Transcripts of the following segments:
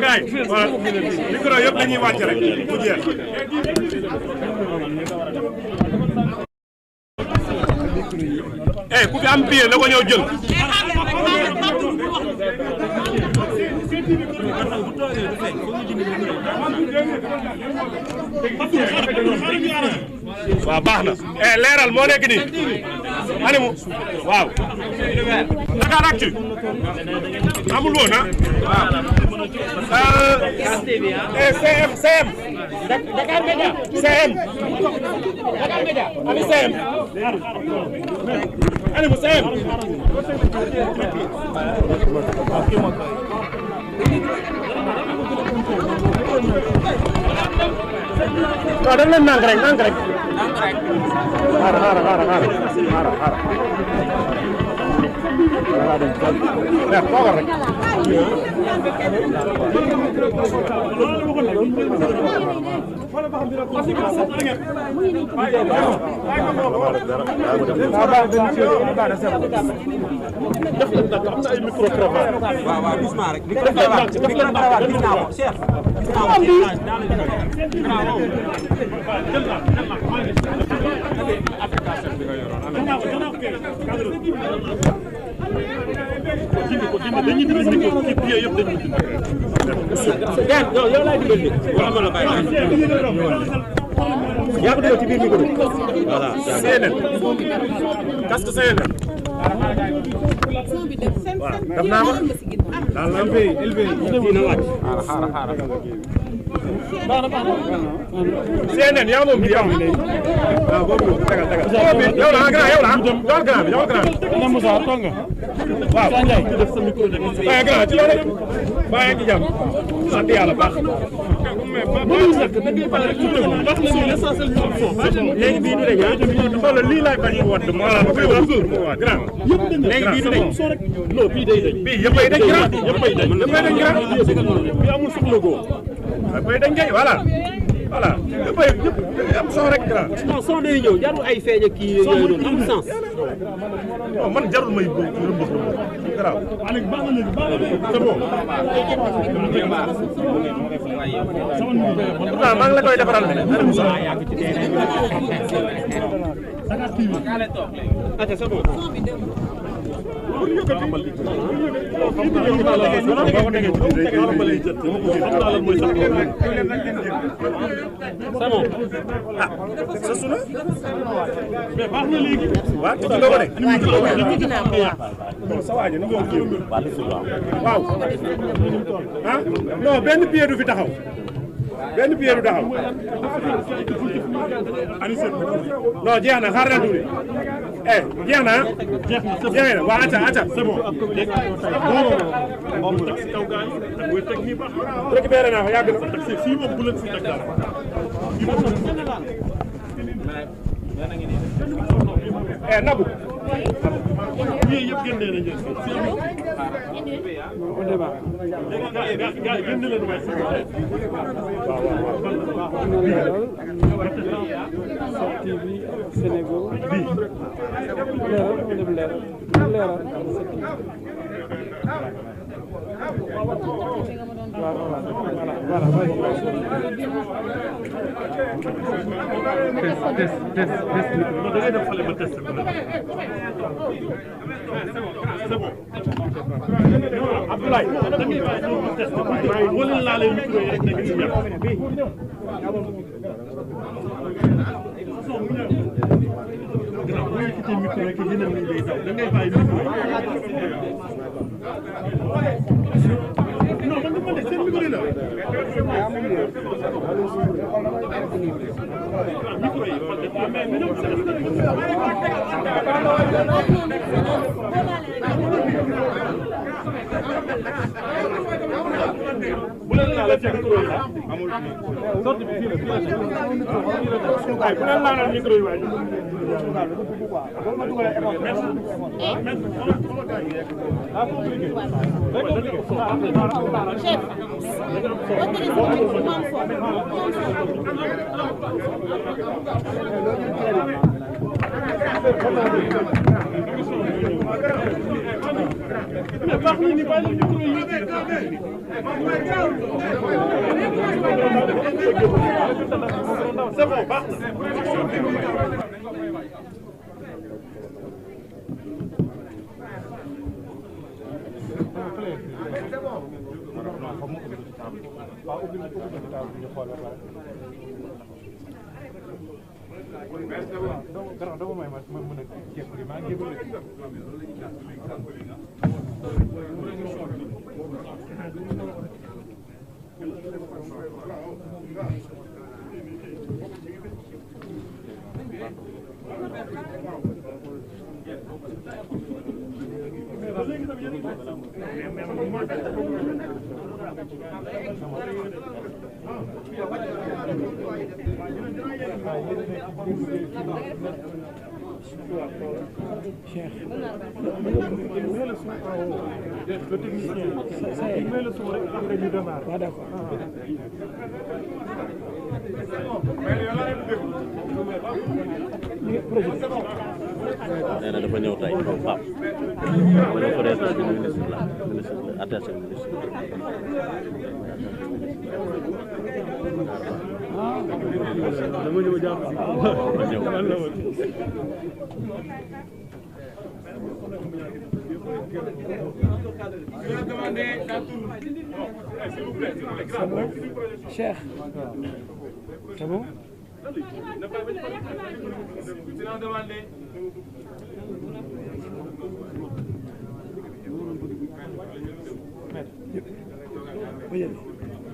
gaay voilà micro yëpp dañuy wàcc rek mu jeex. ku fi am billet na ko ñëw jël. waaw baax na. leeral moo nekk nii. animu waaw. Dakaractu amul woon ah. waaw. CM. Dakar Media. CM. Dakar Media. ami CM. animu CM. waaw dañ leen nànk rek. xaaral. yow laay dimbali wala la bàyyi yaa ko dugal ci biir micro bi voilà CNN casque CNN waaw def naa ko daal la élevé dina wàcc xaaral CNN yaa moom bi yaa moom waaw boobu tagal yow la grand na Moussa toog nga waaw def sa micro de grand ci loolu bàyyi ak jàmm sant yàlla baax léegi bii du dañ xoolal lii laay bañ mu wadd moo la koy wax grand léegi bii du dañ non bii day dañ bii yëppay dañ grand yëppay dañ bii amul suuf logo yëppay dañ kay voilà yëppay am son rek grand non son day ñëw jarul ay feeñ ak kii yooyu noonu am sens non man jarul may rëmbës garaaw c'est bon maa ngi la koy defaral c'est bon sa suna mais baax na léegi waaw ci nga ko de sa waaji na ko waaw ah non benn pied du fi taxaw non jeex na xaar na tuuti jeex na waa acca c'est bon récupéré naa ko yàgg na fii moom bu leen fi teg dara Nabou yii yëpp génne nañu Abdoulaye wala laa leen micro yi rek nekk ci ñaar micro rek yeneen ñi day daw da ngay bàyyi micro non man dama seen micro yi la micro yi mais ñoom bu leen laalal ci micro yi amul sorti bi fii la ay bu leen laalal micro yi waay chef mais baax na ni bàyyi ñu micro yi c'est bon baax na Cheikh, le technicien, il met le son rek après ñu démarre. Ah d'accord. nee na dafa ñëw tey Pape dafa ñëw présenté ministre la attaché ministre Dama ñëw jàpp Cheikh, c'est bon?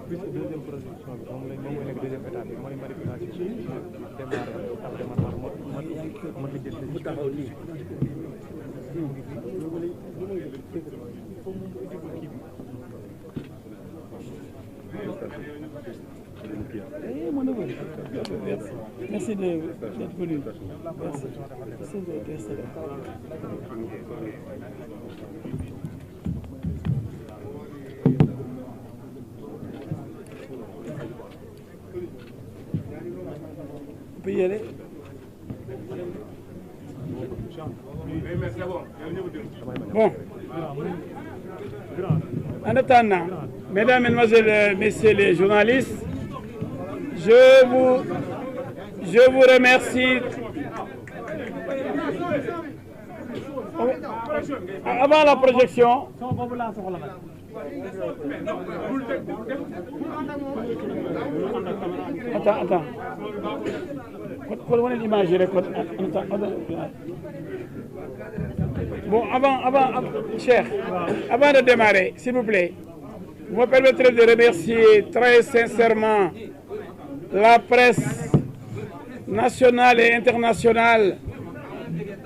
Puisque deuxième production bi moom mooy nekk deuxième étape bi mooy manipulation démarré ak démarrement man li jël mu taxaw nii Merci d'être venu. Merci. On peut y aller. Bon. En attendant, mesdames, mesdemoiselles, messieurs les journalistes, je vous remercie. Avant la projection, attends. Bon, cher, avant de démarrer, s'il vous plaît, vous me permettrez de remercier très sincèrement la presse nationale et internationale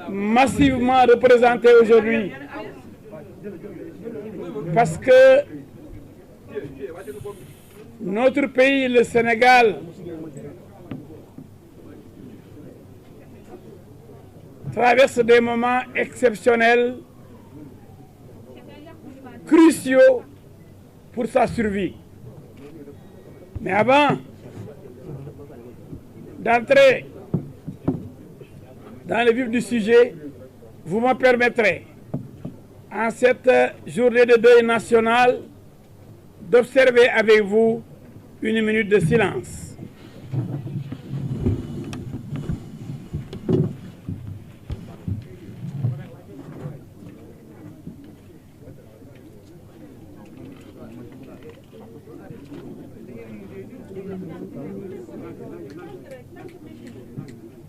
massivement représentée aujourd'hui, parce que notre pays, le Sénégal, traverse des moments exceptionnels, cruciaux pour sa survie. Mais avant d'entrer dans le vif du sujet, vous me permettrez, en cette journée de deuil national, d'observer avec vous une minute de silence.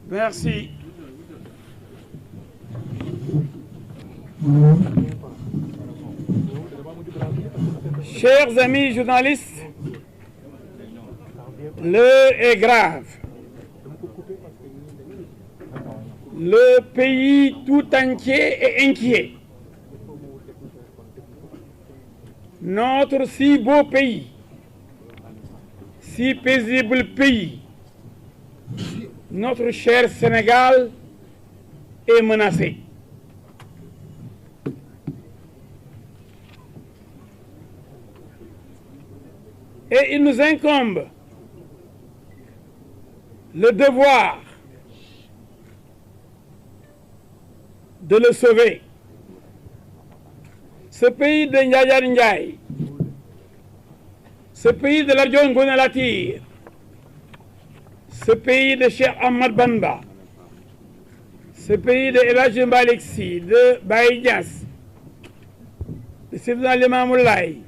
Merci. Chers amis journalistes, l'heure est grave. Le pays tout entier est inquiet. Notre si beau pays, si paisible pays, notre cher Sénégal est menacé. Et il nous incombe le devoir de le sauver. ce pays de Ndiaye Ndiaye, ce pays de Lat Dior Ngoné Latyr, ce pays de Cheikh Ahmad Bamba, ce pays de El Hadji Malick Sy, de Baye Niass, de Seydina Limamou Laye,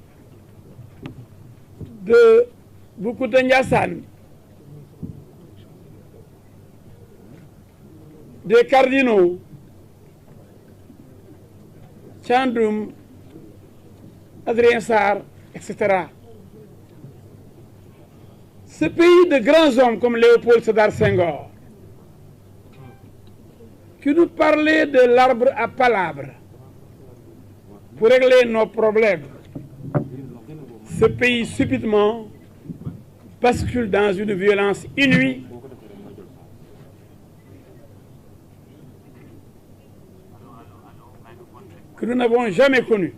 de Boukounta Ndiassane, des cardinaux, Thiandoum, Adrien Sarr, etc. Ce pays de grands hommes comme Léopold Sédar Senghor, qui nous parlait de l'arbre à palabres pour régler nos problèmes, ce pays subitement bascule dans une violence inouïe que nous n'avons jamais connue.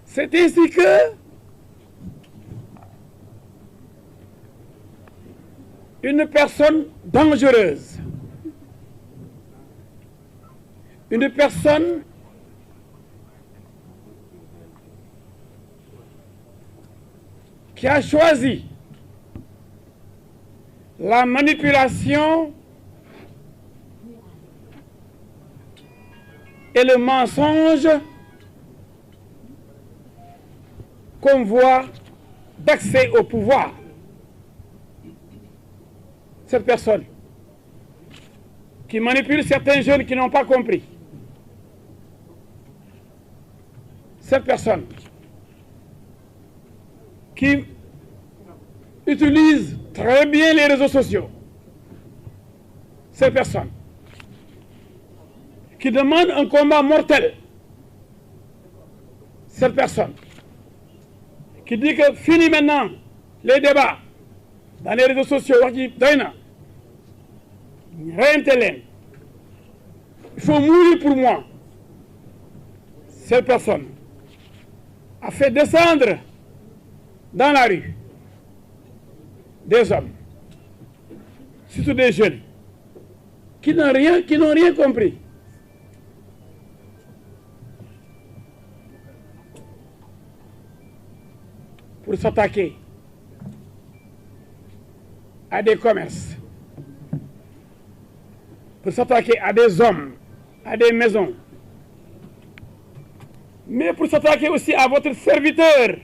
C'est ainsi que une personne dangereuse, une personne qui a choisi la manipulation et le mensonge comme voie d'accès au pouvoir. Cette personne qui manipule certains jeunes qui n'ont pas compris. Cette personne qui utilise très bien les réseaux sociaux. Cette personne qui demande un combat mortel. Cette personne qui dit que fini maintenant les débats dans les réseaux sociaux, wax ji doy na reyante leen, il faut mourir pour moi. Cette personne a fait descendre dans la rue des hommes, surtout des jeunes, qui n'ont rien compris. Pour s'attaquer à des commerces, pour s'attaquer à des hommes, à des maisons, mais pour s'attaquer aussi à votre serviteur,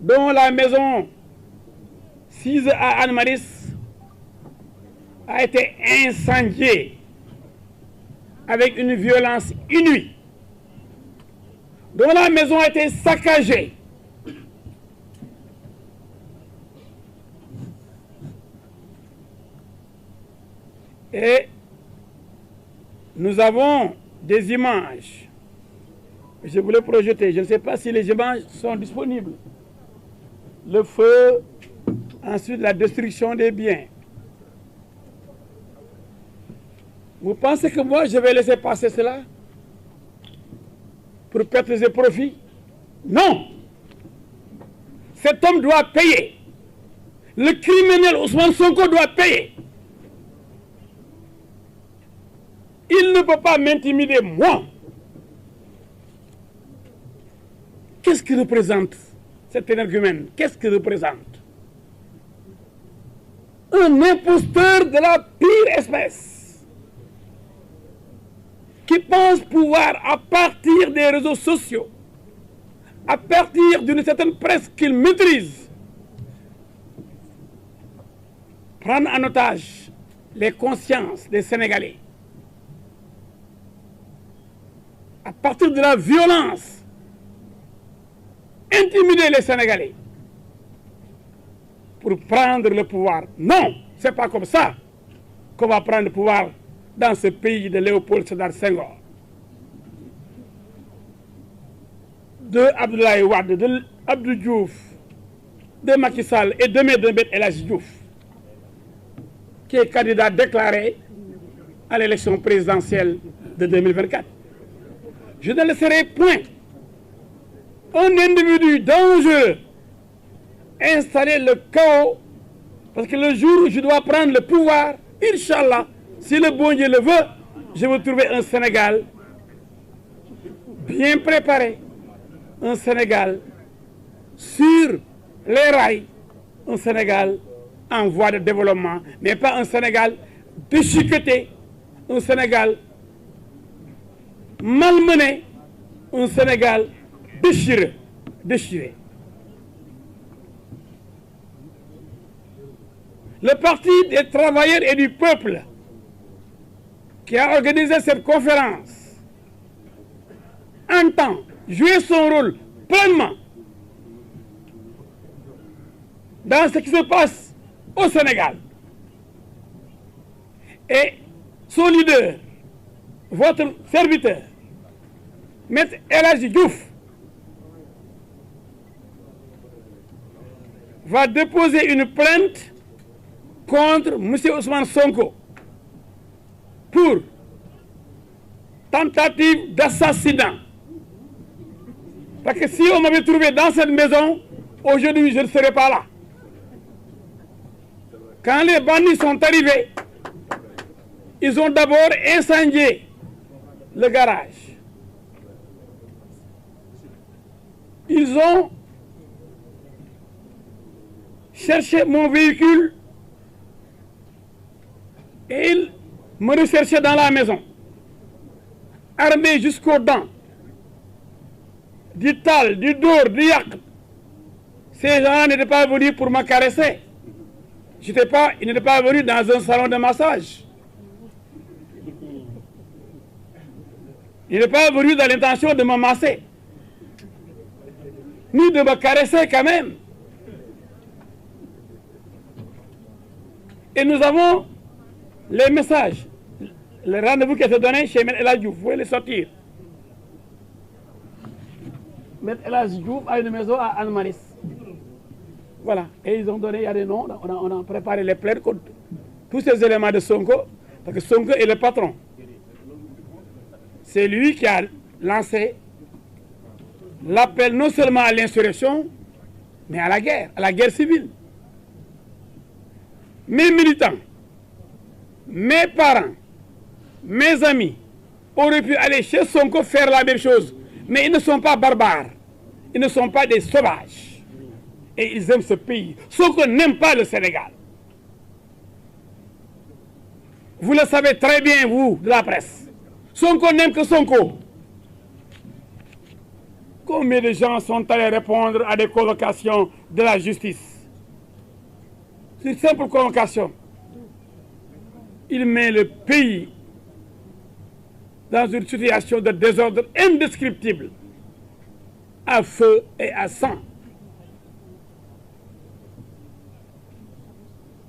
dont la maison sise à Anne-Maris a été incendiée avec une violence inouïe, dont la maison a été saccagée. Et nous avons des images. Je voulais projeter. Je ne sais pas si les images sont disponibles. Le feu, ensuite la destruction des biens. Vous pensez que moi, je vais laisser passer cela pour pertes et profits? Non! Cet homme doit payer. Le criminel Ousmane Sonko doit payer. Il ne peut pas m'intimider, moi. Qu'est-ce que représente cet énergumène? Qu'est-ce que représente? Un imposteur de la pire espèce qui pense pouvoir, à partir des réseaux sociaux, à partir d'une certaine presse qu'il maîtrise, prendre en otage les consciences des Sénégalais, à partir de la violence, intimider les Sénégalais pour prendre le pouvoir. Non, c'est pas comme ça qu'on va prendre le pouvoir dans ce pays de Léopold Sédar Senghor, de Abdoulaye Wade, de Abdou Diouf, de Macky Sall et demain de El Hadji Diouf, qui est candidat déclaré à l'élection présidentielle de 2024. Je ne laisserai point un individu dangereux installer le chaos, parce que le jour où je dois prendre le pouvoir, Inch'Allah, Si le bon Dieu le veut, je vais trouver un Sénégal bien préparé, un Sénégal sur les rails, un Sénégal en voie de développement, mais pas un Sénégal déchiqueté, un Sénégal malmené, un Sénégal déchiré. Le Parti des travailleurs et du peuple qui a organisé cette conférence entend jouer son rôle pleinement dans ce qui se passe au Sénégal. Et son leader, votre serviteur, Maître El Hadji Diouf, va déposer une plainte contre M. Ousmane Sonko pour tentative d'assassinat. Parce que si on m'avait trouvé dans cette maison, aujourd'hui je ne serais pas là. Quand les bandits sont arrivés, ils ont d'abord incendié le garage. Ils ont cherché mon véhicule et ils me recherchaient dans la maison, armés jusqu'aux dents, du tal, du dor, du yak. Ces gens n'étaient pas venus pour me caresser. Ils n'étaient pas venus dans un salon de massage. Ils n'étaient pas venus dans l'intention de me masser, ni de me caresser quand même. Et nous avons les messages, le rendez-vous qui a été donné chez M. El Hadji Diouf. Vous pouvez les sortir. M. El Hadji Diouf a une maison à Anne-Maris. Voilà. Et ils ont donné, il y a des noms, on a préparé les plaintes contre tous ces éléments de Sonko, parce que Sonko est le patron. C'est lui qui a lancé l'appel non seulement à l'insurrection, mais à la guerre civile. Mes militants, mes parents, mes amis auraient pu aller chez Sonko faire la même chose. Mais ils ne sont pas barbares. Ils ne sont pas des sauvages. Et ils aiment ce pays. Sonko n'aime pas le Sénégal. Vous le savez très bien, vous, de la presse. Sonko n'aime que Sonko. Combien de gens sont allés répondre à des convocations de la justice? C'est une simple convocation. Il met le pays dans une situation de désordre indescriptible, à feu et à sang.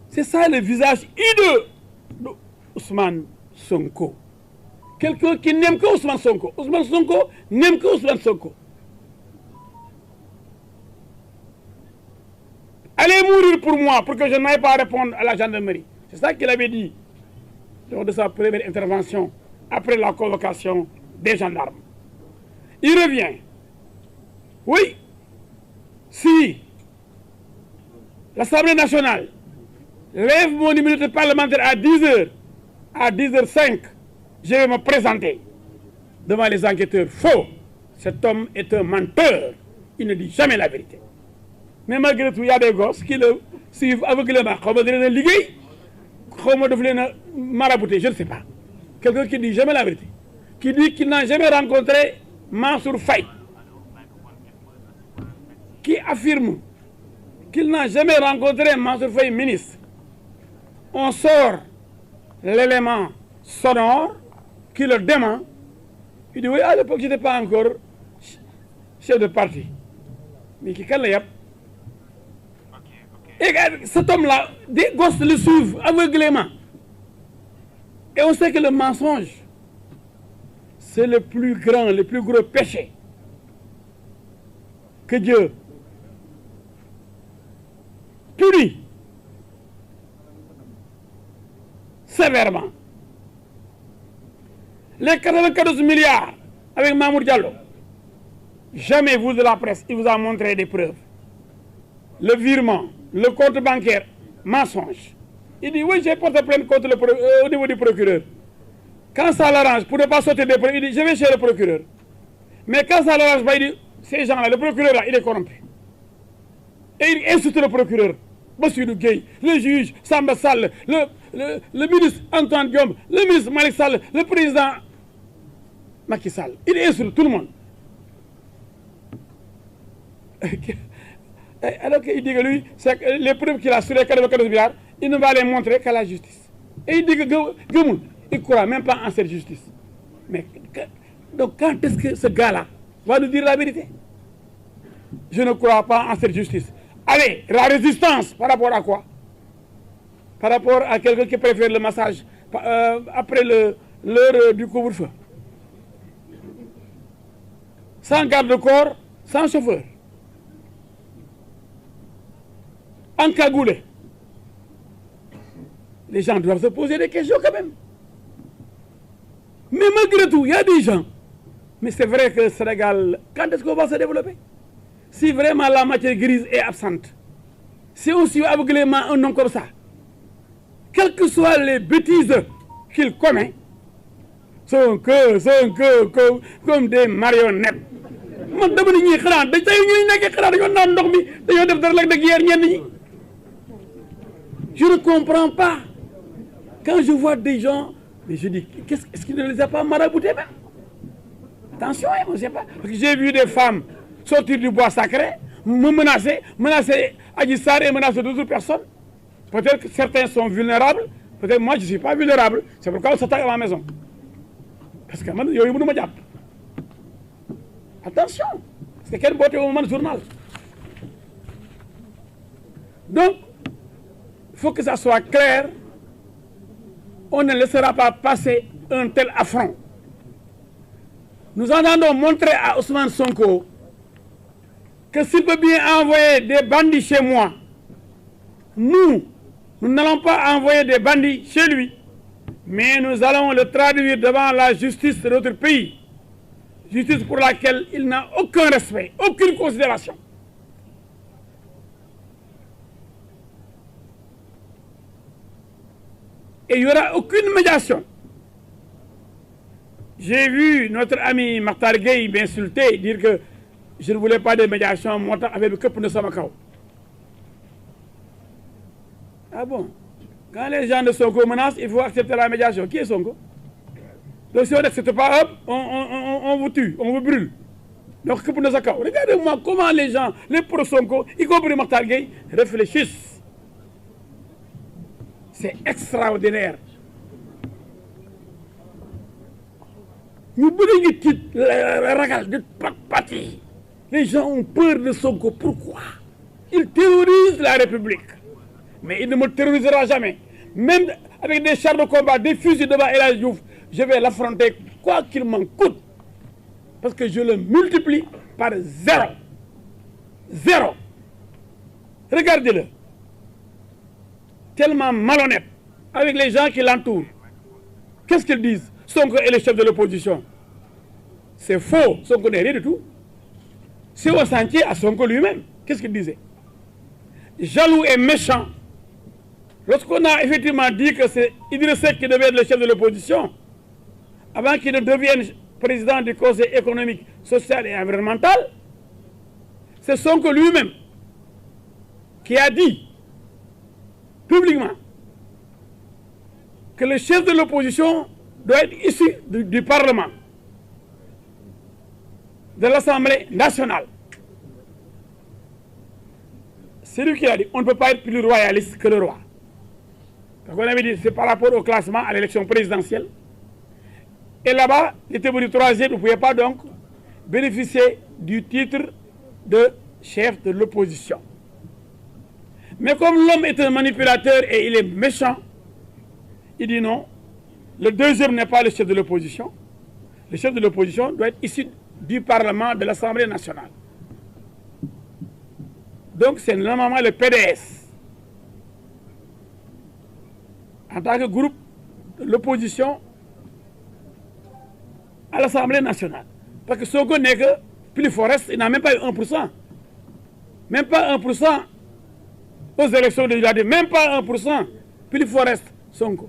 C'est ça le visage hideux d'Ousmane Sonko. Quelqu'un qui n'aime que Ousmane Sonko. Ousmane Sonko n'aime que Ousmane Sonko. Allez mourir pour moi, pour que je n'aille pas répondre à la gendarmerie. C'est ça qu'il avait dit lors de sa première intervention, après la convocation des gendarmes. Il revient. Oui, si l'Assemblée nationale lève mon immunité parlementaire à 10h, à 10h05, je vais me présenter devant les enquêteurs. Faux. Cet homme est un menteur. Il ne dit jamais la vérité. Mais malgré tout, il y a des gosses qui le suivent aveuglément. Comment dire, liguer, comment devenir marabouté, je ne sais pas. Quelqu'un qui dit jamais la vérité, qui dit qu'il n'a jamais rencontré Mansour Faye, qui affirme qu'il n'a jamais rencontré Mansour Faye ministre. On sort l'élément sonore qui le dément. Il dit oui, à l'époque, je n'étais pas encore chef de parti. Mais qui quand le et cet homme-là, des gosses le suivent aveuglément. Et on sait que le mensonge, c'est le plus grand, le plus gros péché que Dieu punit sévèrement. Les 94 milliards avec Mamour Diallo, jamais vous de la presse, il vous a montré des preuves. Le virement, le compte bancaire, mensonge. Il dit, oui, j'ai porté plainte contre au niveau du procureur. Quand ça l'arrange, pour ne pas sauter des preuves, il dit, je vais chez le procureur. Mais quand ça l'arrange pas, il dit, ces gens-là, le procureur, là, il est corrompu. Et il insulte le procureur, Bassirou Gueye, le juge Samba Sall, le ministre Antoine Diome, le ministre Malick Sall, le président Macky Sall. Il insulte tout le monde. Alors qu'il dit que lui, les preuves qu'il a sur les 14 milliards, il ne va les montrer qu'à la justice. Et il dit que Gemoul, il ne croit même pas en cette justice. Mais donc quand est-ce que ce gars-là va nous dire la vérité? Je ne crois pas en cette justice. Allez, la résistance, par rapport à quoi? Par rapport à quelqu'un qui préfère le massage après l'heure du couvre-feu. Sans garde-corps, sans chauffeur. Encagoulé. Les gens doivent se poser des questions quand même. Mais malgré tout, il y a des gens. Mais c'est vrai que le Sénégal, quand est-ce qu'on va se développer? Si vraiment la matière grise est absente, si on suit aveuglément un nom comme ça, quelles que soient les bêtises qu'il commet, sont que comme des marionnettes. Je ne comprends pas. Quand je vois des gens, mais je dis, est-ce qu'il ne les a pas maraboutés même? Attention, on ne sait pas. Parce que j'ai vu des femmes sortir du bois sacré, me menacer Adji Sarr et menacer d'autres personnes. Peut-être que certains sont vulnérables, peut-être moi je ne suis pas vulnérable. C'est pourquoi on s'attaque à ma maison. Parce que moi, je ne me diable. Attention, c'est quelle beauté au moment du journal. Donc, il faut que ça soit clair. On ne laissera pas passer un tel affront. Nous entendons montrer à Ousmane Sonko que s'il peut bien envoyer des bandits chez moi, nous n'allons pas envoyer des bandits chez lui, mais nous allons le traduire devant la justice de notre pays. Justice pour laquelle il n'a aucun respect, aucune considération. Et il n'y aura aucune médiation. J'ai vu notre ami Makhtar Gueye m'insulter, dire que je ne voulais pas de médiation, moi avec que pour ne Samakao. Ah bon? Quand les gens de Sonko menacent, il faut accepter la médiation. Qui est Sonko? Donc si on n'accepte pas, hop, on vous tue, on vous brûle. Donc que pour ne Samakao. Regardez-moi comment les gens, les pro-Sonko, y compris Makhtar Gueye, réfléchissent. C'est extraordinaire. Nous les gens ont peur de Sonko. Pourquoi? Il terrorise la République. Mais il ne me terrorisera jamais. Même avec des chars de combat, des fusils devant El Hadji Diouf, je vais l'affronter quoi qu'il m'en coûte. Parce que je le multiplie par 0. 0. Regardez-le. Tellement malhonnête avec les gens qui l'entourent. Qu'est-ce qu'ils disent? Sonko est le chef de l'opposition. C'est faux. Sonko n'est rien du tout. C'est au sentier à Sonko lui-même. Qu'est-ce qu'il disait? Jaloux et méchant. Lorsqu'on a effectivement dit que c'est Idriss Seck qui devait être le chef de l'opposition, avant qu'il ne devienne président du Conseil économique, social et environnemental, c'est Sonko lui-même qui a dit publiquement que le chef de l'opposition doit être issu du Parlement, de l'Assemblée nationale. C'est lui qui a dit, on ne peut pas être plus royaliste que le roi. Donc on avait dit, c'est par rapport au classement à l'élection présidentielle. Et là-bas, il était venu troisième, vous ne pouvez pas donc bénéficier du titre de chef de l'opposition. Mais comme l'homme est un manipulateur et il est méchant, il dit non, le deuxième n'est pas le chef de l'opposition. Le chef de l'opposition doit être issu du Parlement, de l'Assemblée nationale. Donc c'est normalement le PDS. En tant que groupe de l'opposition à l'Assemblée nationale. Parce que Sonko n'est que plus Forest, il n'a même pas eu 1%. Même pas 1% aux élections de l'année, même pas 1% plus Forest Sonko.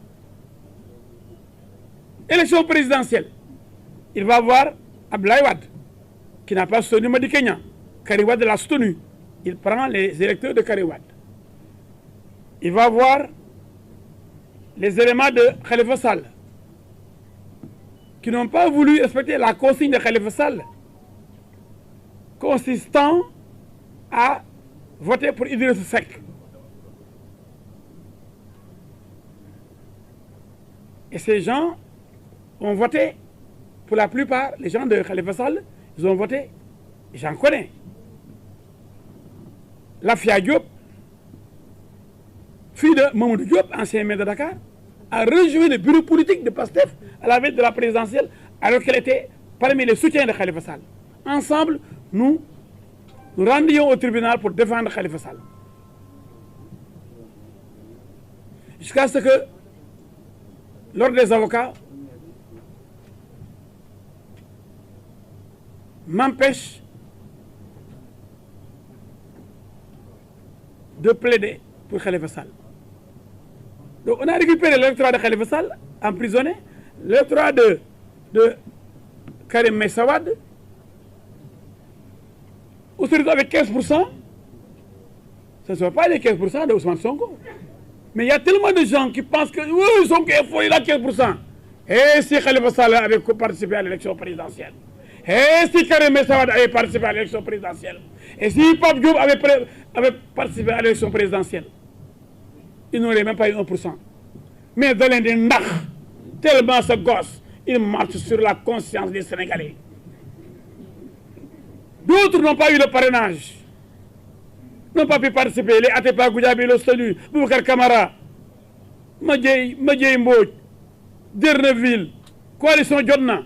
Élection présidentielle, il va voir Abdoulaye Wade, qui n'a pas soutenu Madické Niang. Karim Wade l'a soutenu. Il prend les électeurs de Karim Wade. Il va voir les éléments de Khalifa Sall, qui n'ont pas voulu respecter la consigne de Khalifa Sall, consistant à voter pour Idriss Seck. Et ces gens ont voté, pour la plupart, les gens de Khalifa Sall, ils ont voté, j'en connais. Lafia Diop, fille de Mamadou Diop, ancien maire de Dakar, a rejoint le bureau politique de PASTEF à la veille de la présidentielle, alors qu'elle était parmi les soutiens de Khalifa Sall. Ensemble, nous rendions au tribunal pour défendre Khalifa Sall. Jusqu'à ce que, l'ordre des avocats m'empêche de plaider pour Khalifa Sall. Donc on a récupéré l'électorat de Khalifa Sall, emprisonné, l'électorat de Karim Meïssa Wade, on se retrouve avec 15%. Ce ne sont pas les 15% de Ousmane Sonko. Mais il y a tellement de gens qui pensent que oui, Sonko est faux, il a 15%. Et si Khalifa Sall avait participé à l'élection présidentielle, et si Karim Meïssa Wade avait participé à l'élection présidentielle, et si Pape Diop avait participé à l'élection présidentielle, il n'aurait même pas eu 1%. Mais dans les tellement ce gosse, il marche sur la conscience des Sénégalais. D'autres n'ont pas eu le parrainage, n'ont pas pu participer. Les Atepa Goudiaby, le Stenu, Boubacar Camara, Madjei Mbodj, Derneville, Coalition Jotna.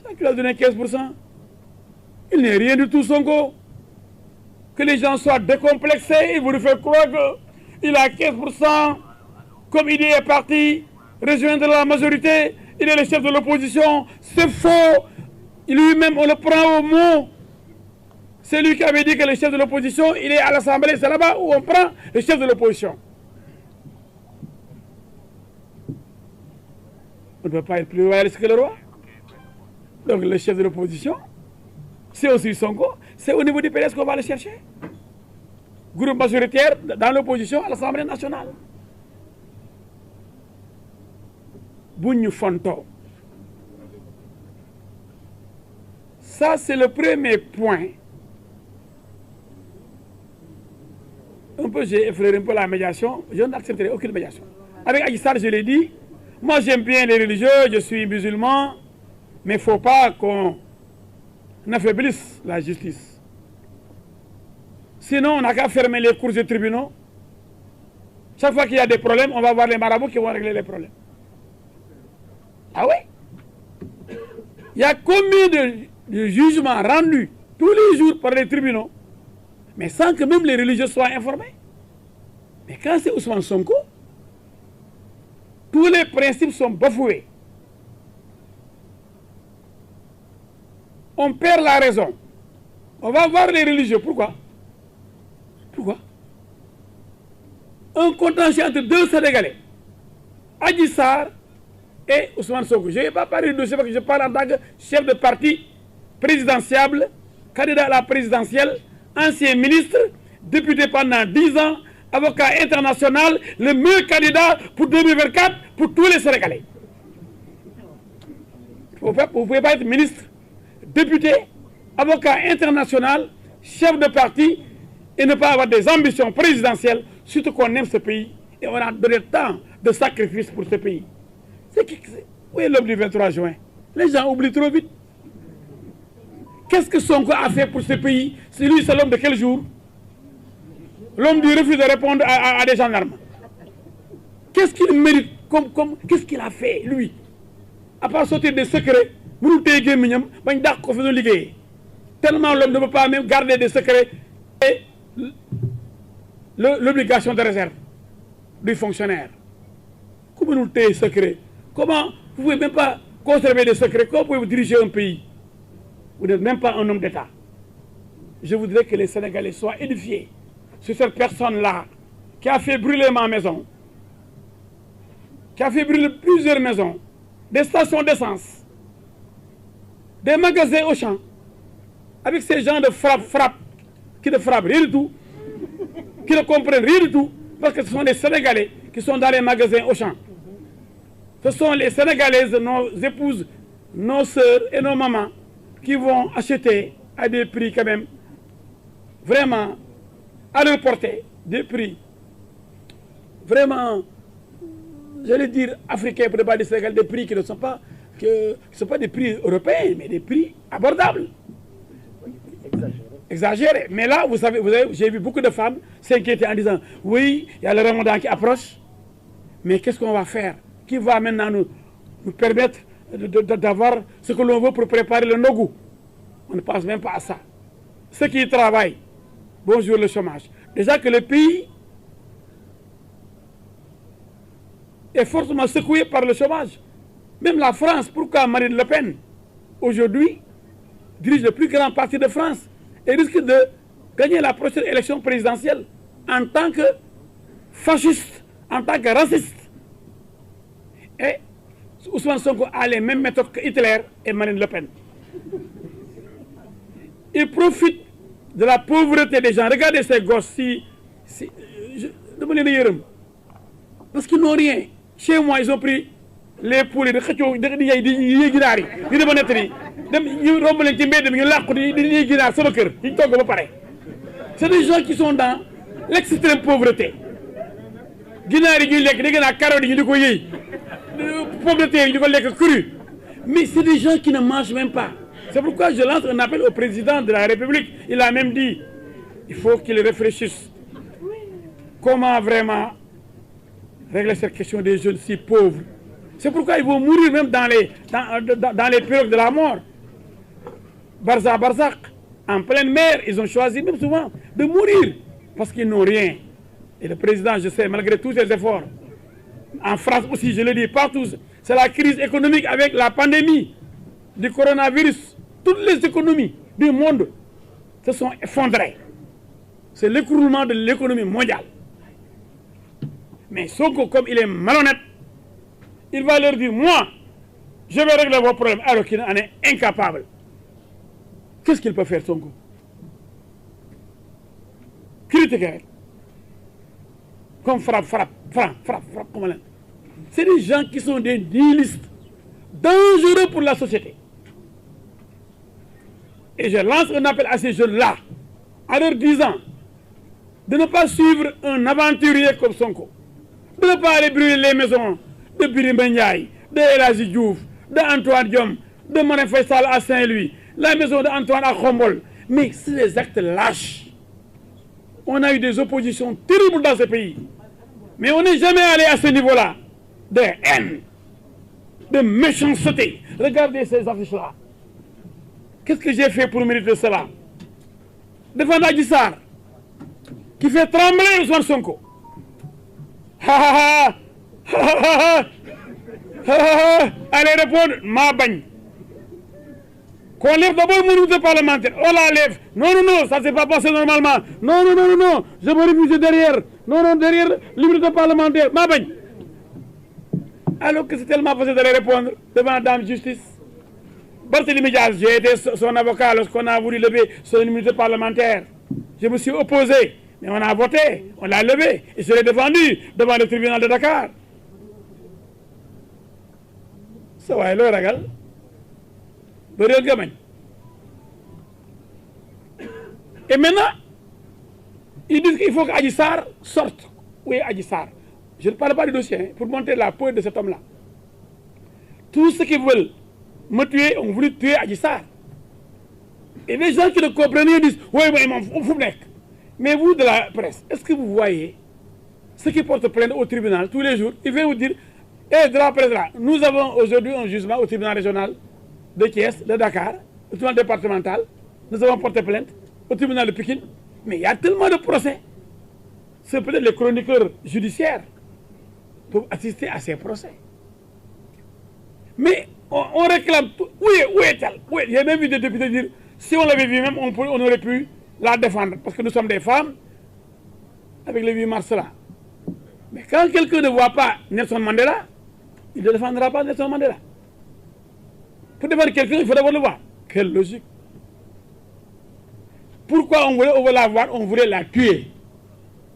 Ça qui a donné 15%. Il n'est rien du tout Sonko. Que les gens soient décomplexés, ils vous faire croire qu'il a 15%, comme il est parti rejoindre la majorité, il est le chef de l'opposition. C'est faux. Lui-même, on le prend au mot. C'est lui qui avait dit que le chef de l'opposition, il est à l'Assemblée, c'est là-bas où on prend le chef de l'opposition. On ne peut pas être plus royaliste que le roi. Donc le chef de l'opposition, c'est aussi Sonko, c'est au niveau du PDS qu'on va le chercher. Groupe majoritaire dans l'opposition à l'Assemblée nationale. Bougnou Fonto. Ça, c'est le premier point. J'ai effleuré un peu la médiation. Je n'accepterai aucune médiation. Avec Adji Sarr, je l'ai dit, moi j'aime bien les religieux, je suis musulman, mais il ne faut pas qu'on affaiblisse la justice. Sinon, on n'a qu'à fermer les cours et tribunaux. Chaque fois qu'il y a des problèmes, on va voir les marabouts qui vont régler les problèmes. Ah oui? Il y a combien de jugements rendus tous les jours par les tribunaux, mais sans que même les religieux soient informés? Mais quand c'est Ousmane Sonko, tous les principes sont bafoués. On perd la raison. On va voir les religieux. Pourquoi? Pourquoi? Un contentieux entre deux Sénégalais, Adji Sarr et Ousmane Sonko. Je ne vais pas parler de dossier parce que je parle en tant que chef de parti présidentiable, candidat à la présidentielle, ancien ministre, député pendant 10 ans, avocat international, le meilleur candidat pour 2024 pour tous les Sénégalais. Vous ne pouvez pas être ministre, député, avocat international, chef de parti et ne pas avoir des ambitions présidentielles, surtout qu'on aime ce pays et on a donné tant de sacrifices pour ce pays. Où est l'homme du 23 juin? Les gens oublient trop vite. Qu'est-ce que Sonko a fait pour ce pays? C'est lui, c'est l'homme de quel jour? L'homme du refus de répondre à des gendarmes. Qu'est-ce qu'il mérite? Qu'est-ce qu'il a fait, lui? À part sortir des secrets, tellement l'homme ne peut pas même garder des secrets et l'obligation de réserve du fonctionnaire. Comment nous des secrets? Comment vous ne pouvez même pas conserver des secrets? Comment pouvez-vous diriger un pays? Vous n'êtes même pas un homme d'État. Je voudrais que les Sénégalais soient édifiés sur cette personne-là qui a fait brûler ma maison, qui a fait brûler plusieurs maisons, des stations d'essence, des magasins au champ, avec ces gens de frappe, qui ne frappent rien du tout, qui ne comprennent rien du tout, parce que ce sont des Sénégalais qui sont dans les magasins au champ. Ce sont les Sénégalaises, nos épouses, nos sœurs et nos mamans qui vont acheter à des prix quand même vraiment à leur portée, des prix vraiment, j'allais dire africains pour ne pas dire Sénégal, des prix qui ne sont pas, des prix européens, mais des prix abordables. Exagéré. Mais là, vous savez, j'ai vu beaucoup de femmes s'inquiéter en disant, oui, il y a le Ramadan qui approche, mais qu'est-ce qu'on va faire? Qui va maintenant nous permettre d'avoir ce que l'on veut pour préparer le Nogou? On ne pense même pas à ça. Ceux qui y travaillent, bonjour le chômage. Déjà que le pays est fortement secoué par le chômage. Même la France, pourquoi Marine Le Pen, aujourd'hui, dirige le plus grand parti de France et risque de gagner la prochaine élection présidentielle en tant que fasciste, en tant que raciste. Et Ousmane Sonko a les mêmes méthodes que Hitler et Marine Le Pen. Il profite de la pauvreté des gens. Regardez ces gosses, parce qu'ils n'ont rien. Chez moi, ils ont pris les poules, c'est des gens qui sont dans l'extrême pauvreté. Mais c'est des gens qui ne mangent même pas. C'est pourquoi je lance un appel au président de la République. Il a même dit, il faut qu'il réfléchisse. Comment vraiment régler cette question des jeunes si pauvres? C'est pourquoi ils vont mourir même dans les périodes de la mort. Barzak, en pleine mer, ils ont choisi même souvent de mourir parce qu'ils n'ont rien. Et le président, je sais, malgré tous ses efforts, en France aussi, je le dis, partout, c'est la crise économique avec la pandémie du coronavirus. Toutes les économies du monde se sont effondrées. C'est l'écroulement de l'économie mondiale. Mais Sonko, comme il est malhonnête, il va leur dire, moi, je vais régler vos problèmes, alors qu'il en est incapable. Qu'est-ce qu'il peut faire, Sonko? Critiquer. Comme frappe. C'est des gens qui sont des nihilistes, dangereux pour la société. Et je lance un appel à ces jeunes-là, en leur disant de ne pas suivre un aventurier comme Sonko, de ne pas aller brûler les maisons de Birima Ndiaye, de El Hadji Diouf, de Antoine Diome, de Marème Faye Sall à Saint-Louis, la maison d'Antoine à Khombol. Mais c'est des actes lâches. On a eu des oppositions terribles dans ce pays. Mais on n'est jamais allé à ce niveau-là de haine, de méchanceté. Regardez ces affiches-là. Qu'est-ce que j'ai fait pour mériter cela? Défendre Adji Sarr, qui fait trembler Ousmane Sonko. Allez répondre, ma bagne. Qu'on lève d'abord mon unité parlementaire. On la lève. Non, ça ne s'est pas passé normalement. Non, je me refuse derrière. Non, derrière l'unité parlementaire. Ma bagne. Alors que c'est tellement facile d'aller répondre devant la dame de justice. Barthélémy Diaz, j'ai été son avocat lorsqu'on a voulu lever son immunité parlementaire. Je me suis opposé, mais on a voté, on l'a levé, et je l'ai défendu devant le tribunal de Dakar. Ça va, le ragal. Et maintenant, ils disent qu'il faut qu'Adji Sarr sorte. Oui, Adji Sarr. Je ne parle pas du dossier, hein, pour montrer la peur de cet homme-là. Tous ceux qui veulent me tuer ont voulu tuer Adji Sarr. Et les gens qui ne comprennent rien disent, oui, mais vous de la presse, est-ce que vous voyez ceux qui portent plainte au tribunal tous les jours? Ils viennent vous dire, de la presse là, nous avons aujourd'hui un jugement au tribunal régional de Thiès, de Dakar, au tribunal départemental, nous avons porté plainte au tribunal de Pékin, mais il y a tellement de procès. C'est peut-être les chroniqueurs judiciaires pour assister à ces procès. Mais on réclame tout. Où est-elle? Oui, j'ai même vu des députés dire, si on l'avait vu même, on aurait pu la défendre. Parce que nous sommes des femmes, avec le 8 mars là. Mais quand quelqu'un ne voit pas Nelson Mandela, il ne défendra pas Nelson Mandela. Pour défendre quelqu'un, il faut d'abord le voir. Quelle logique. Pourquoi on voulait la voir, on voulait la tuer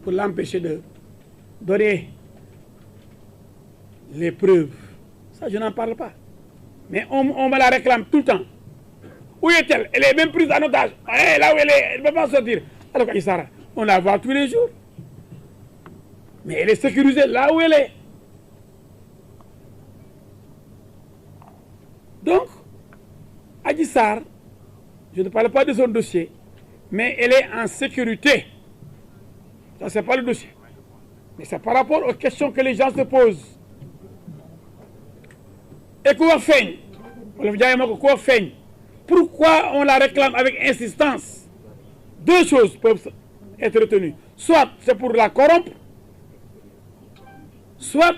pour l'empêcher de donner les preuves. Ça, je n'en parle pas. Mais on me la réclame tout le temps. Où est-elle? Elle est même prise en otage. Là où elle est, elle ne peut pas sortir. Alors Aïssara, on la voit tous les jours. Mais elle est sécurisée là où elle est. Donc, Adji Sarr, je ne parle pas de son dossier, mais elle est en sécurité. Ça, ce n'est pas le dossier. Mais c'est par rapport aux questions que les gens se posent. Et quoi faire? Pourquoi on la réclame avec insistance? Deux choses peuvent être retenues. Soit c'est pour la corrompre, soit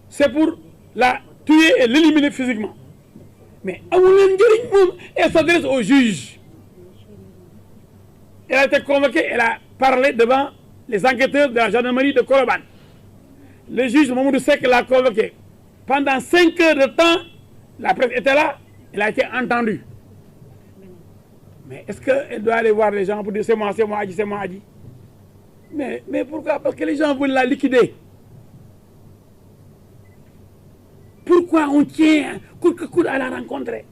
c'est pour la tuer et l'éliminer physiquement. Mais elle s'adresse au juge. Elle a été convoquée, elle a parlé devant les enquêteurs de la gendarmerie de Colobane. Le juge Mamoudou Seck l'a convoquée. Pendant 5 heures de temps, la presse était là, elle a été entendue. Mais est-ce qu'elle doit aller voir les gens pour dire c'est moi, Adji, c'est moi, Adji? Mais pourquoi? Parce que les gens veulent la liquider. Pourquoi on tient coup que coup à la rencontrer?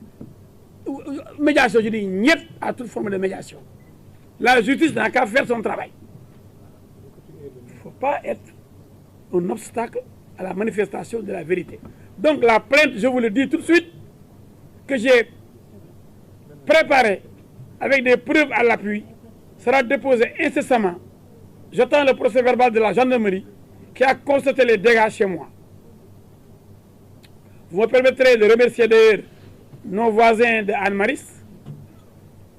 Médiation, je dis niet à toute forme de médiation. La justice n'a qu'à faire son travail. Il ne faut pas être un obstacle à la manifestation de la vérité. Donc la plainte, je vous le dis tout de suite, que j'ai préparée avec des preuves à l'appui, sera déposée incessamment. J'attends le procès verbal de la gendarmerie qui a constaté les dégâts chez moi. Vous me permettrez de remercier d'ailleurs nos voisins de Anne-Maris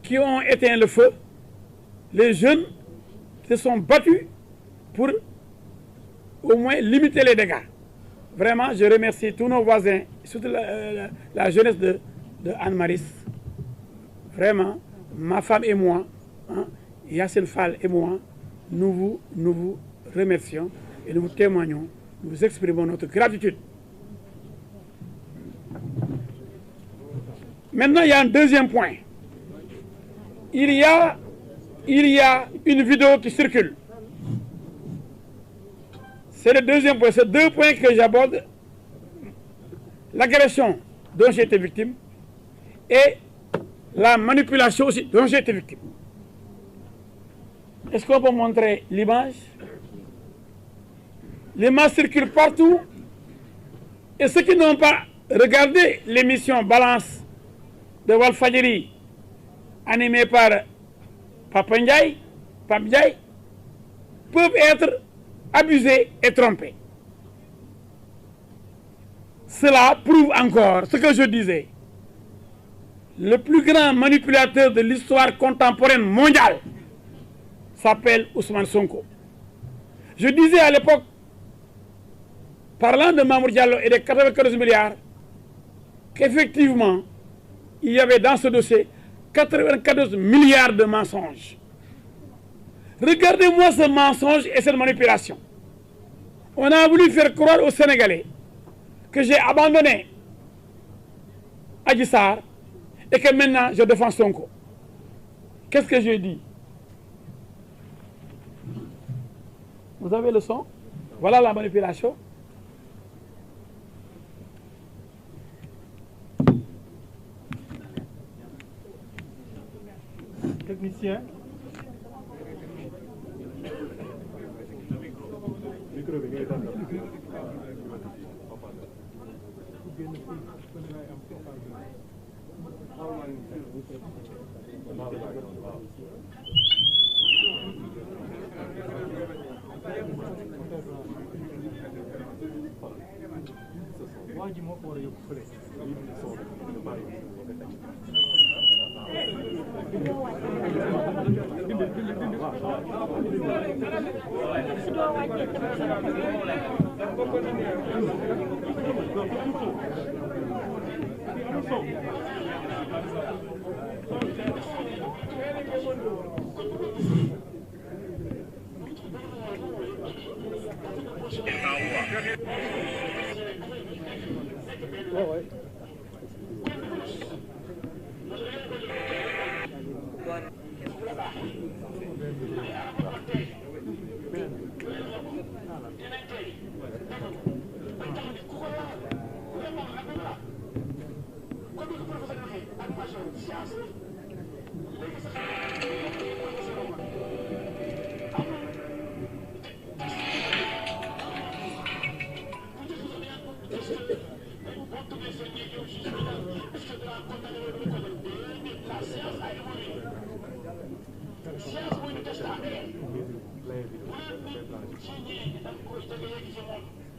qui ont éteint le feu. Les jeunes se sont battus pour au moins limiter les dégâts. Vraiment, je remercie tous nos voisins, surtout la jeunesse de Anne-Maris. Vraiment, ma femme et moi, Yassine Fall et moi, nous vous remercions et nous vous témoignons, nous vous exprimons notre gratitude. Maintenant, il y a un deuxième point. Il y a une vidéo qui circule. C'est le deuxième point. C'est deux points que j'aborde. L'agression dont j'ai été victime et la manipulation aussi dont j'ai été victime. Est-ce qu'on peut montrer l'image? L'image circule partout. Et ceux qui n'ont pas regardé l'émission Balance de Walfadjri, animée par Pape Ndiaye, peuvent être abusés et trompés. Cela prouve encore ce que je disais. Le plus grand manipulateur de l'histoire contemporaine mondiale s'appelle Ousmane Sonko. Je disais à l'époque, parlant de Mamour Diallo et des 94 milliards, qu'effectivement, il y avait dans ce dossier 94 milliards de mensonges. Regardez-moi ce mensonge et cette manipulation. On a voulu faire croire aux Sénégalais que j'ai abandonné Adji Sarr et que maintenant je défends Sonko. Qu'est-ce que je dis? Vous avez le son? Voilà la manipulation. Technicien.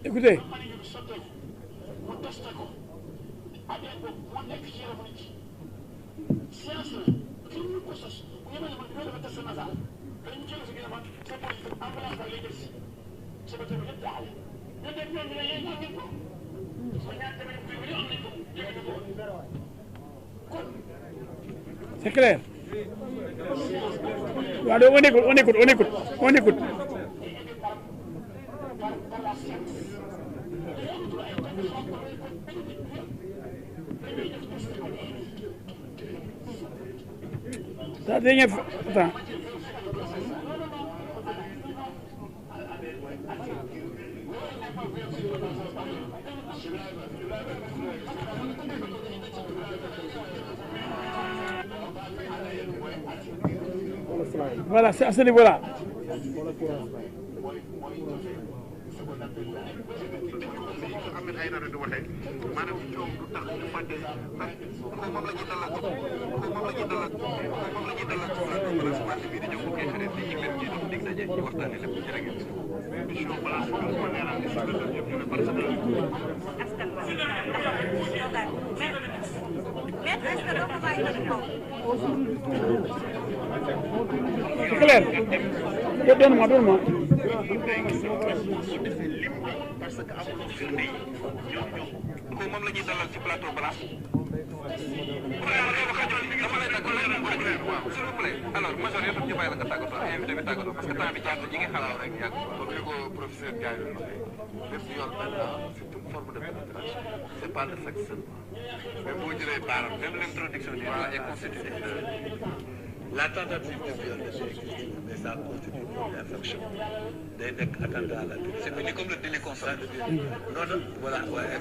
Écoutez, c'est clair. Alors, on écoute. La dernière fois, attends. Voilà, c'est à ce niveau-là. C'est clair. Donne-moi. moom la ñuy dalal ci plateau Balaas. s'il vous plaît alors major yow tam ñu bàyyi la nga tàggatoo invité bi tàggatoo parce que temps bi jàpp ñi ngi xalaat rek yàgg comme ni ko professeur Gaye waxee lépp yoon maintenant c'est une forme de pénétration c'est pas le sexe seulement même boo jëlee baaram même l'introduction du doigt est constituée de la tentative de viol de chez Christine mais ça constitue une infraction day nekk attentat à la vie c'est connu comme le délit constant de viol noonu voilà waaye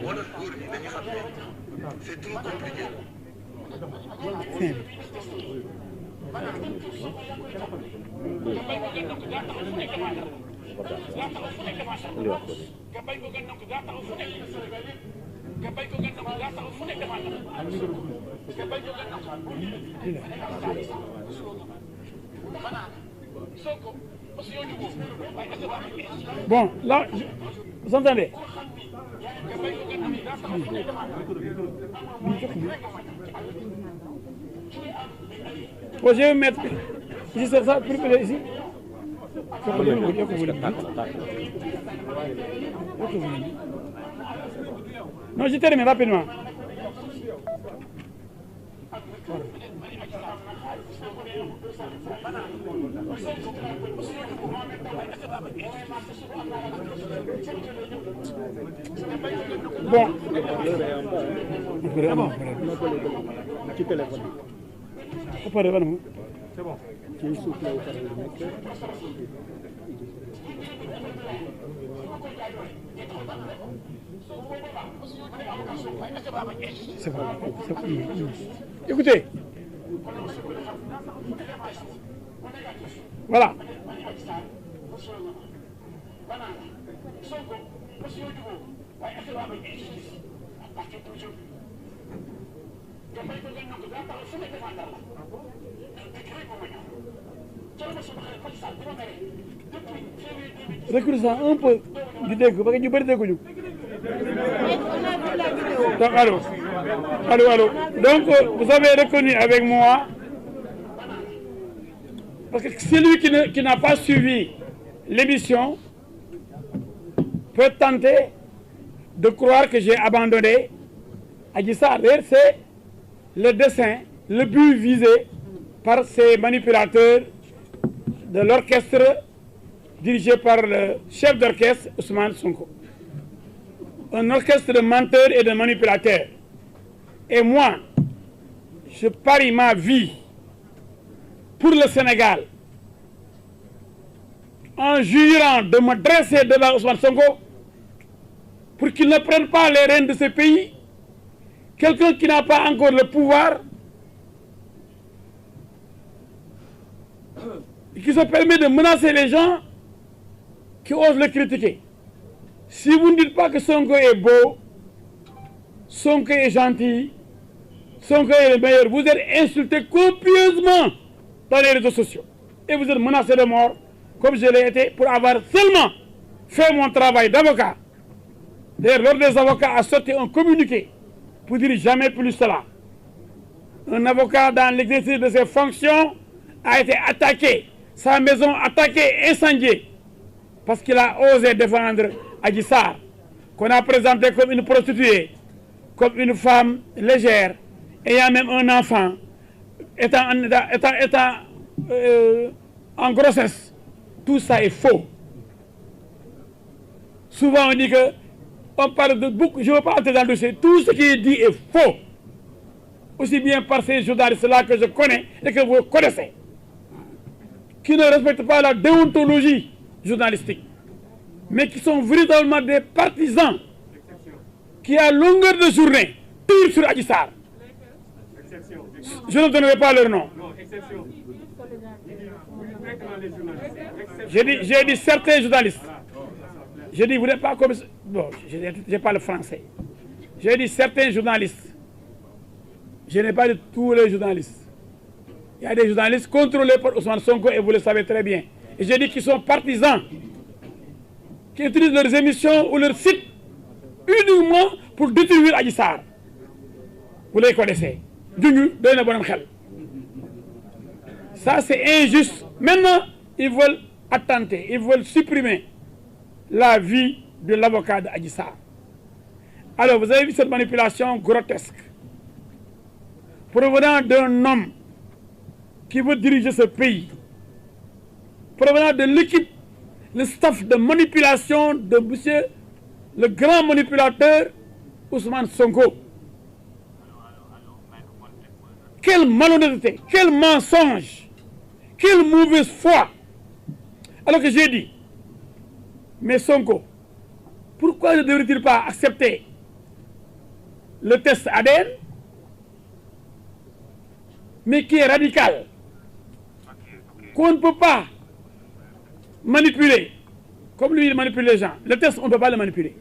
moo tax góor ñi dañu xam ne c'est trop compliqué. Bon, là, vous entendez? Bon, je vais mettre ici, c'est ça, ici. Non, je termine rapidement. Bon. C'est bon. C'est bon. Écoutez. Voilà. Recule ça un peu du dégg parce que ñu bëri dégguñu. Donc allô. Donc vous avez reconnu avec moi parce que celui qui n'a pas suivi l'émission peut tenter de croire que j'ai abandonné Adji Sarr. C'est le dessein, le but visé par ces manipulateurs de l'orchestre dirigé par le chef d'orchestre Ousmane Sonko. un orchestre de menteurs et de manipulateurs. Et moi, je parie ma vie pour le Sénégal en jurant de me dresser devant Ousmane Sonko pour qu'il ne prenne pas les rênes de ce pays. Quelqu'un qui n'a pas encore le pouvoir et qui se permet de menacer les gens qui osent le critiquer. Si vous ne dites pas que Sonko est beau, Sonko est gentil, Sonko est le meilleur, vous êtes insulté copieusement dans les réseaux sociaux. Et vous êtes menacé de mort, comme je l'ai été, pour avoir seulement fait mon travail d'avocat. D'ailleurs, l'ordre des avocats a sorti un communiqué pour dire jamais plus cela. Un avocat dans l'exercice de ses fonctions a été attaqué, sa maison attaquée, incendiée, parce qu'il a osé défendre Adji Sarr, qu'on a présenté comme une prostituée, comme une femme légère, ayant même un enfant, étant en grossesse. Tout ça est faux. Souvent on dit que on parle de beaucoup, je ne veux pas entrer dans le dossier, tout ce qui est dit est faux. Aussi bien par ces journalistes-là que je connais et que vous connaissez, qui ne respectent pas la déontologie journalistique, mais qui sont véritablement des partisans qui, à longueur de journée, tirent sur Adji Sarr. Je ne donnerai pas leur nom. J'ai dit certains journalistes. J'ai dit, vous n'êtes pas comme... Bon, je parle français. J'ai dit certains journalistes. Je n'ai pas dit tous les journalistes. Il y a des journalistes contrôlés par Ousmane Sonko et vous le savez très bien. Et j'ai dit qu'ils sont partisans, qui utilisent leurs émissions ou leurs sites uniquement pour détruire Adji Sarr. Vous les connaissez. Ça, c'est injuste. Maintenant, ils veulent attenter, ils veulent supprimer la vie de l'avocat d'Adji Sarr. Alors, vous avez vu cette manipulation grotesque provenant d'un homme qui veut diriger ce pays, provenant de l'équipe, le staff de manipulation de monsieur, le grand manipulateur Ousmane Sonko. Quelle malhonnêteté, quel mensonge, quelle mauvaise foi. Alors que j'ai dit, mais Sonko, pourquoi ne devrait-il pas accepter le test ADN, mais qui est radical, qu'on ne peut pas manipuler, comme lui il manipule les gens. Le test, on ne peut pas le manipuler.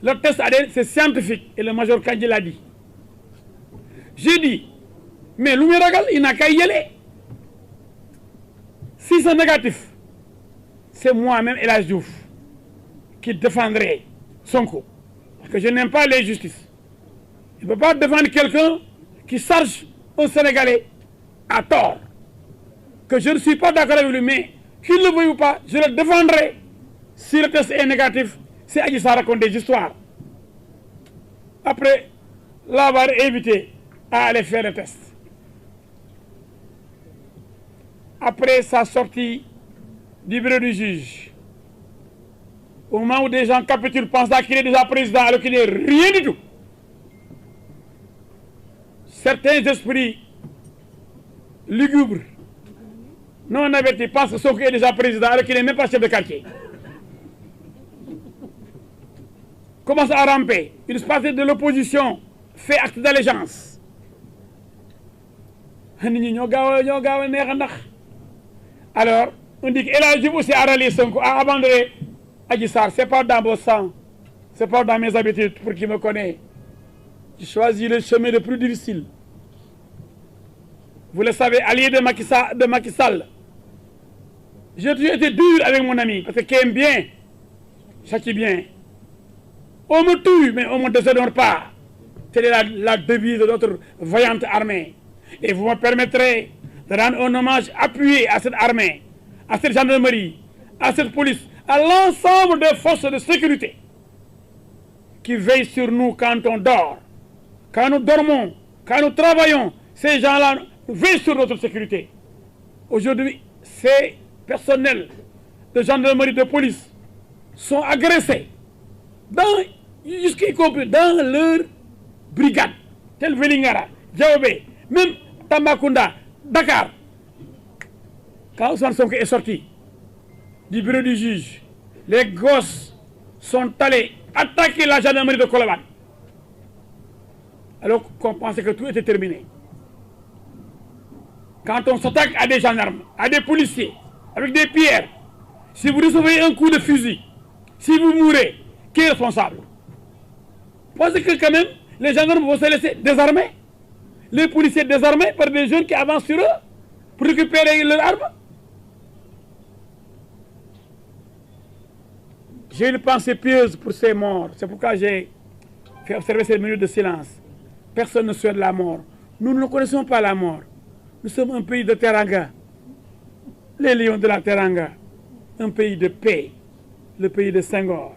Le test ADN, c'est scientifique, et le major Kandji l'a dit. J'ai dit, mais Loumiragal, il n'a qu'à y aller. Si c'est négatif, c'est moi-même El Hadji Diouf qui défendrai Sonko. Parce que je n'aime pas l'injustice. Je ne peux pas défendre quelqu'un qui charge un Sénégalais à tort. Que je ne suis pas d'accord avec lui, mais qu'il le veuille ou pas, je le défendrai. Si le test est négatif, c'est Adji Sarr raconte des histoires. Après l'avoir invité à aller faire le test. Après sa sortie du bureau du juge, au moment où des gens capitulent, pensant qu'il est déjà président alors qu'il n'est rien du tout, certains esprits lugubres, non avertis, pensent que Sonko est déjà président alors qu'il n'est même pas chef de quartier. Commence à ramper. Une partie de l'opposition fait acte d'allégeance. Alors, on dit qu'El Hadji Diouf aussi a rallié Sonko, a abandonné Adji Sarr. Ce n'est pas dans mon sang, ce n'est pas dans mes habitudes, pour qui me connaît. J'ai choisi le chemin le plus difficile. Vous le savez, allié de Macky Sall. J'ai toujours été dur avec mon ami, parce que qui aime bien, châtie bien. On me tue, mais on ne me déshonore pas. Telle est la devise de notre vaillante armée. Et vous me permettrez de rendre un hommage appuyé à cette armée, à cette gendarmerie, à cette police, à l'ensemble des forces de sécurité qui veillent sur nous quand on dort, quand nous dormons, quand nous travaillons. Ces gens-là veillent sur notre sécurité. Aujourd'hui, ces personnels de gendarmerie, de police sont agressés dans jusqu'y compris dans leur brigade, tel Vélingara, Diaobé, même Tambacounda, Dakar. Quand Ousmane Sonko est sorti du bureau du juge, les gosses sont allés attaquer la gendarmerie de Colobane. Alors qu'on pensait que tout était terminé. Quand on s'attaque à des gendarmes, à des policiers, avec des pierres, si vous recevez un coup de fusil, si vous mourrez, qui est responsable? Pensez que quand même, les gendarmes vont se laisser désarmer? Les policiers désarmés par des jeunes qui avancent sur eux pour récupérer leurs armes? J'ai une pensée pieuse pour ces morts. C'est pourquoi j'ai fait observer ces minutes de silence. Personne ne souhaite la mort. Nous ne connaissons pas la mort. Nous sommes un pays de Teranga. Les lions de la Teranga. Un pays de paix. Le pays de Senghor.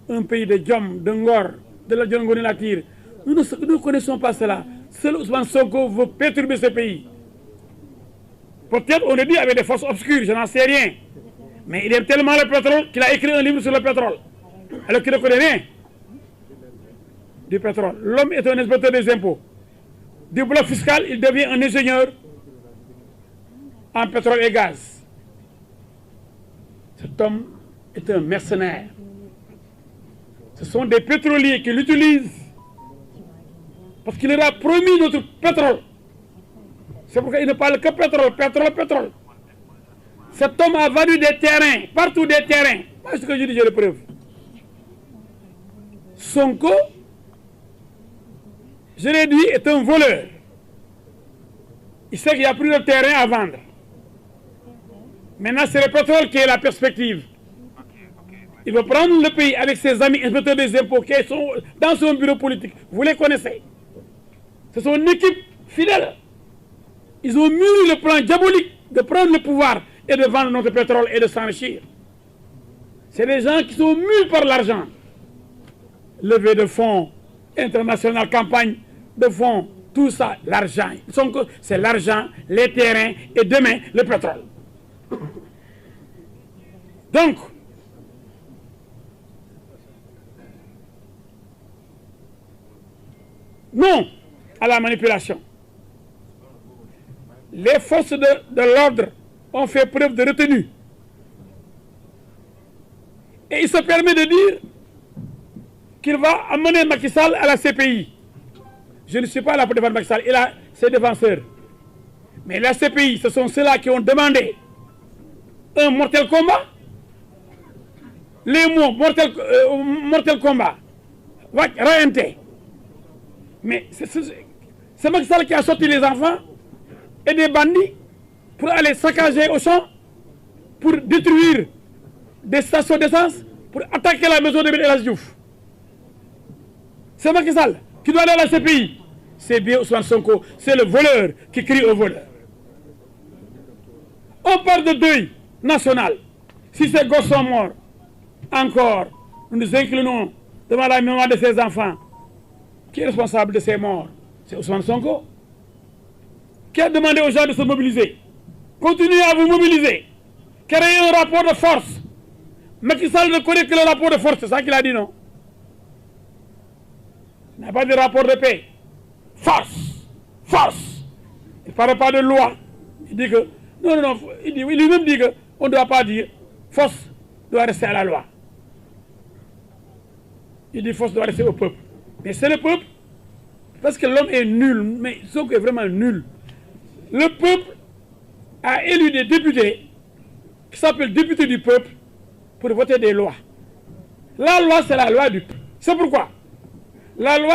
Un pays de Djom, de Ngor, de la Djongoni Latir. Nous ne connaissons pas cela. Seul Ousmane Sonko veut perturber ce pays. Peut-être on le dit avec des forces obscures, je n'en sais rien. Mais il aime tellement le pétrole qu'il a écrit un livre sur le pétrole. Alors qu'il ne connaît rien du pétrole. L'homme est un inspecteur des impôts. Du bloc fiscal, il devient un ingénieur en pétrole et gaz. Cet homme est un mercenaire. Ce sont des pétroliers qui l'utilisent parce qu'il leur a promis notre pétrole. C'est pourquoi il ne parle que pétrole, pétrole, pétrole. Cet homme a vendu des terrains, partout des terrains. Moi, ce que je dis, j'ai les preuves. Sonko, je l'ai dit, est un voleur. Il sait qu'il n'y a plus de terrain à vendre. Maintenant, c'est le pétrole qui est la perspective. Il va prendre le pays avec ses amis inspecteurs des impôts qui sont dans son bureau politique. Vous les connaissez. C'est son équipe fidèle. Ils ont mûri le plan diabolique de prendre le pouvoir et de vendre notre pétrole et de s'enrichir. C'est des gens qui sont mus par l'argent. Levée de fonds, international, campagne de fonds, tout ça, l'argent. C'est l'argent, les terrains et demain, le pétrole. Donc, non à la manipulation. Les forces de l'ordre ont fait preuve de retenue. Et il se permet de dire qu'il va amener Macky Sall à la CPI. Je ne suis pas là pour défendre Macky Sall, il a ses défenseurs. Mais la CPI, ce sont ceux-là qui ont demandé un mortel combat. Les mots mortel combat, Rayante. Mais c'est Macky Sall qui a sorti les enfants et des bandits pour aller saccager au champ, pour détruire des stations d'essence, pour attaquer la maison de El Hadji Diouf. C'est Macky Sall qui doit aller à la CPI. C'est bien Ousmane Sonko, c'est le voleur qui crie au voleur. On parle de deuil national. Si ces gosses sont morts, encore, nous nous inclinons devant la mémoire de ces enfants. Qui est responsable de ces morts? C'est Ousmane Sonko. Qui a demandé aux gens de se mobiliser? Continuez à vous mobiliser. Créez un rapport de force. Macky Sall ne connaît que le rapport de force, c'est ça qu'il a dit, non? Il n'y a pas de rapport de paix. Force. Force. Il ne parle pas de loi. Il dit que... Non, il lui-même dit qu'on ne doit pas dire force doit rester à la loi. Il dit force doit rester au peuple. Mais c'est le peuple, parce que l'homme est nul, mais Sonko est vraiment nul. Le peuple a élu des députés qui s'appellent députés du peuple pour voter des lois. La loi, c'est la loi du peuple. C'est pourquoi la loi